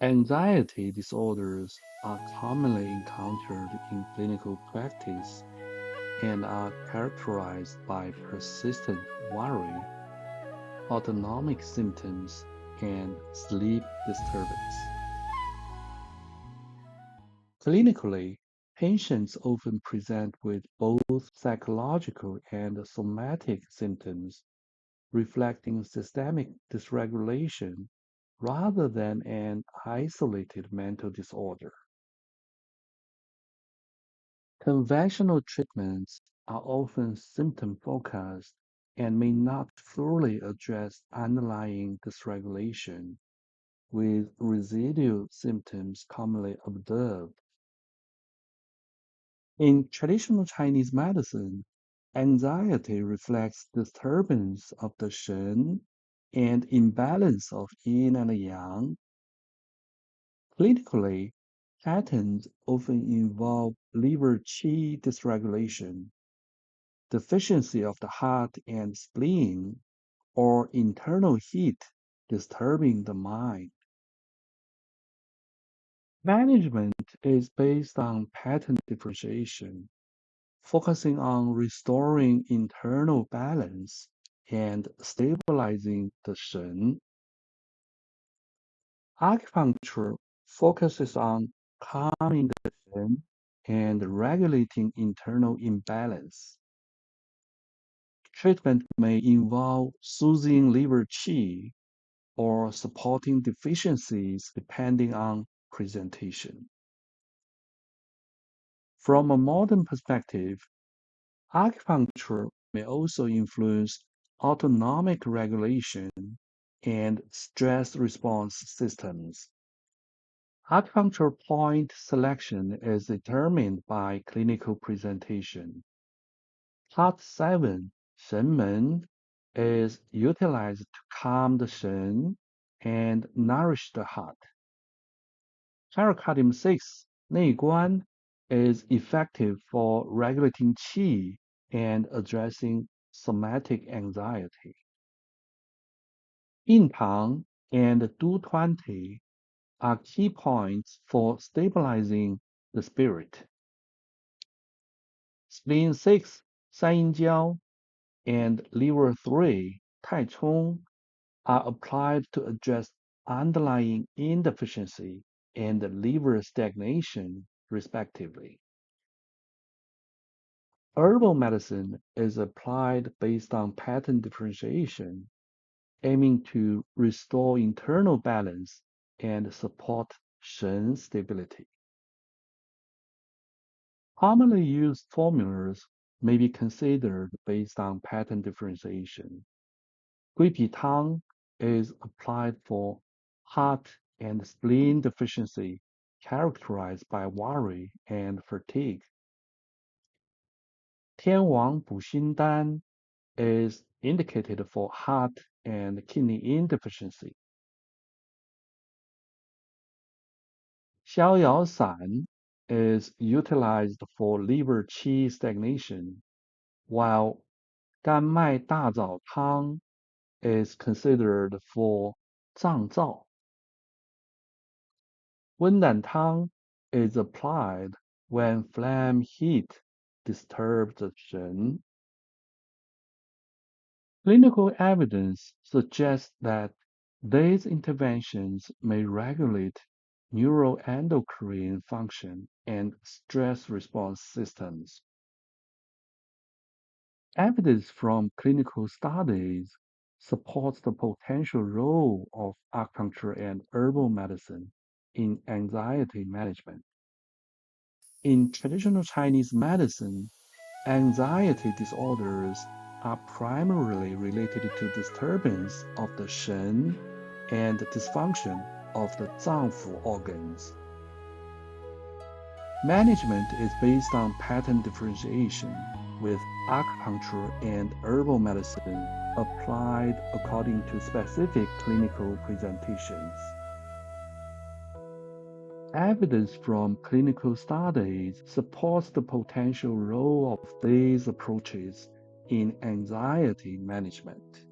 Anxiety disorders are commonly encountered in clinical practice and are characterized by persistent worry, autonomic symptoms, and sleep disturbance. Clinically, patients often present with both psychological and somatic symptoms, reflecting systemic dysregulation rather than an isolated mental disorder. Conventional treatments are often symptom-focused and may not fully address underlying dysregulation, with residual symptoms commonly observed. In traditional Chinese medicine, anxiety reflects disturbance of the Shen and imbalance of Yin and Yang. Clinically, patterns often involve liver qi dysregulation, deficiency of the heart and spleen, or internal heat disturbing the mind. Management is based on pattern differentiation, focusing on restoring internal balance and stabilizing the Shen. Acupuncture focuses on calming the Shen and regulating internal imbalance. Treatment may involve soothing liver qi or supporting deficiencies depending on presentation. From a modern perspective, acupuncture may also influence autonomic regulation and stress response systems. Acupuncture point selection is determined by clinical presentation. Part 7, Shen is utilized to calm the Shen and nourish the heart. Pericardium 6, 内关, is effective for regulating qi and addressing somatic anxiety. 印堂 and Du20 are key points for stabilizing the spirit. Spleen 6, 三阴交, and liver 3, 太冲, are applied to address underlying indeficiency and liver stagnation, respectively. Herbal medicine is applied based on pattern differentiation, aiming to restore internal balance and support Shen stability. Commonly used formulas may be considered based on pattern differentiation. 龟皮汤 is applied for heart and spleen deficiency characterized by worry and fatigue. 天王补心丹 is indicated for heart and kidney insufficiency. 逍遥散 is utilized for liver qi stagnation, while 甘麦大枣汤 is considered for 脏燥. 温胆汤 is applied when flame heat disturbs the Shen. Clinical evidence suggests that these interventions may regulate neuroendocrine function and stress response systems. Evidence from clinical studies supports the potential role of acupuncture and herbal medicine in anxiety management. In traditional Chinese medicine, anxiety disorders are primarily related to disturbance of the Shen and dysfunction of the Zang-Fu organs. Management is based on pattern differentiation, with acupuncture and herbal medicine applied according to specific clinical presentations. Evidence from clinical studies supports the potential role of these approaches in anxiety management.